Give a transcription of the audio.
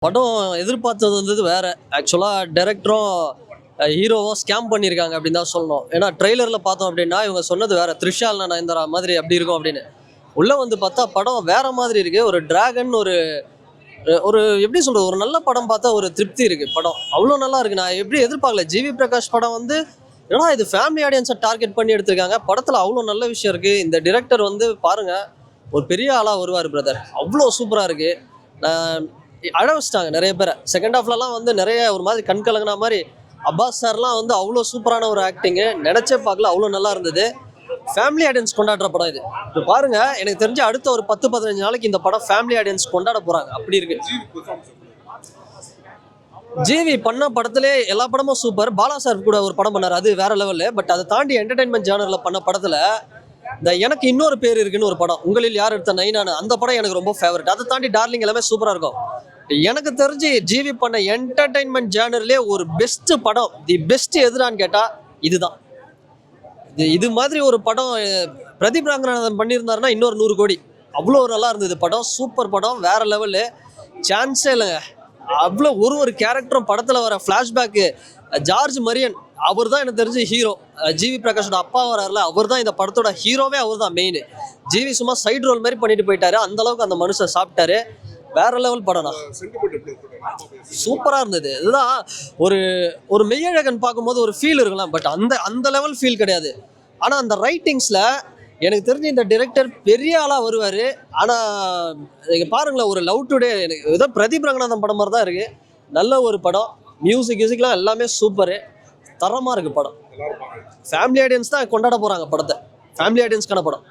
படம் எதிர்பார்த்தது வந்தது வேற. ஆக்சுவலா டைரக்டரும் ஹீரோவும் ஸ்கேம் பண்ணியிருக்காங்க அப்படின்னு தான் சொல்லணும். ஏன்னா ட்ரெய்லரில் பார்த்தோம் அப்படின்னா இவங்க சொன்னது வேற, த்ரிஷால் நயன்தாரா மாதிரி அப்படி இருக்கும் அப்படின்னு. உள்ள வந்து பார்த்தா படம் வேற மாதிரி இருக்கு. ஒரு டிராகன், ஒரு ஒரு எப்படி சொல்றது, ஒரு நல்ல படம் பார்த்தா ஒரு திருப்தி இருக்கு. படம் அவ்வளோ நல்லா இருக்கு. நான் எப்படி எதிர்பார்க்கல. ஜிவி பிரகாஷ் படம் வந்து ஏன்னா இது ஃபேமிலி ஆடியன்ஸை டார்கெட் பண்ணி எடுத்திருக்காங்க. படத்தில் அவ்வளோ நல்ல விஷயம் இருக்கு. இந்த டிரெக்டர் வந்து பாருங்க, ஒரு பெரிய ஆளா வருவார் பிரதர். அவ்வளோ சூப்பராக இருக்கு. அழ வச்சிட்டாங்க நிறைய பேரை. செகண்ட் ஹாஃப்லலாம் வந்து நிறைய ஒரு மாதிரி கண் கலங்கின மாதிரி. அப்பாஸ் சார்லாம் வந்து அவ்வளோ சூப்பரான ஒரு ஆக்டிங்கு, நினைச்சே பார்க்கல, அவ்வளோ நல்லா இருந்தது. ஃபேமிலி ஆடியன்ஸ் கொண்டாடுற படம் இது. இப்போ பாருங்க, எனக்கு தெரிஞ்ச அடுத்த ஒரு 10-15 நாளைக்கு இந்த படம் ஃபேமிலி ஆடியன்ஸ் கொண்டாட போறாங்க. அப்படி இருக்கு. ஜிவி பண்ண படத்திலே எல்லா படமும் சூப்பர். பாலா சார் கூட ஒரு படம் பண்ணார், அது வேற லெவலு. பட் அதை தாண்டி என்டர்டைன்மெண்ட் ஜானர்ல பண்ண படத்துல இந்த எனக்கு இன்னொரு பேர் இருக்குன்னு ஒரு படம், உங்களில் யார் எடுத்த நைனானு, அந்த படம் எனக்கு ரொம்ப ஃபேவரட். அதை தாண்டி டார்லிங் எல்லாமே சூப்பரா இருக்கும். எனக்கு தெரிஞ்சு ஜிவி பண்ண என்டர்டைன்மெண்ட் ஜானர்லேயே ஒரு பெஸ்ட் படம், தி பெஸ்ட் எதுடான்னு கேட்டா இதுதான். இது மாதிரி ஒரு படம் பிரதீப் ரங்கநாதன் பண்ணியிருந்தாருன்னா இன்னொரு 100 கோடி. அவ்வளோ நல்லா இருந்தது படம். சூப்பர் படம், வேற லெவலு, சான்ஸே இல்லைங்க. அவ்வளோ ஒரு கேரக்டரும் படத்தில் வர ஃப்ளாஷ்பேக்கு. ஜார்ஜ் மரியன் அவர் தான் எனக்கு தெரிஞ்சு ஹீரோ. ஜிவி பிரகாஷோட அப்பா வராருல, அவர் தான் இந்த படத்தோட ஹீரோவே. அவர் தான் மெயின். ஜிவி சும்மா சைடு ரோல் மாதிரி பண்ணிட்டு போயிட்டாரு. அந்த அளவுக்கு அந்த மனுஷன் சாப்பிட்டாரு. வேற லெவல் படம்னா, சூப்பரா இருந்தது. இதுதான் ஒரு ஒரு மெய்யழகன் பார்க்கும்போது ஒரு ஃபீல் இருக்கலாம். பட் அந்த அந்த லெவல் ஃபீல் கிடையாது. ஆனா அந்த ரைட்டிங்ஸ்ல எனக்கு தெரிஞ்சு இந்த டைரக்டர் பெரிய ஆளா வருவாரு. ஆனா நீங்க பாருங்களேன், ஒரு லவ் டுடே எனக்கு ஏதோ பிரதீப் ரங்கநாதன் படம் மாதிரி தான் இருக்கு. நல்ல ஒரு படம். மியூசிக்லாம் எல்லாமே சூப்பரு, தரமா இருக்கு படம். ஃபேமிலி ஆடியன்ஸ் தான் கொண்டாட போறாங்க படத்தை. ஃபேமிலி ஆடியன்ஸ்க்கான படம்.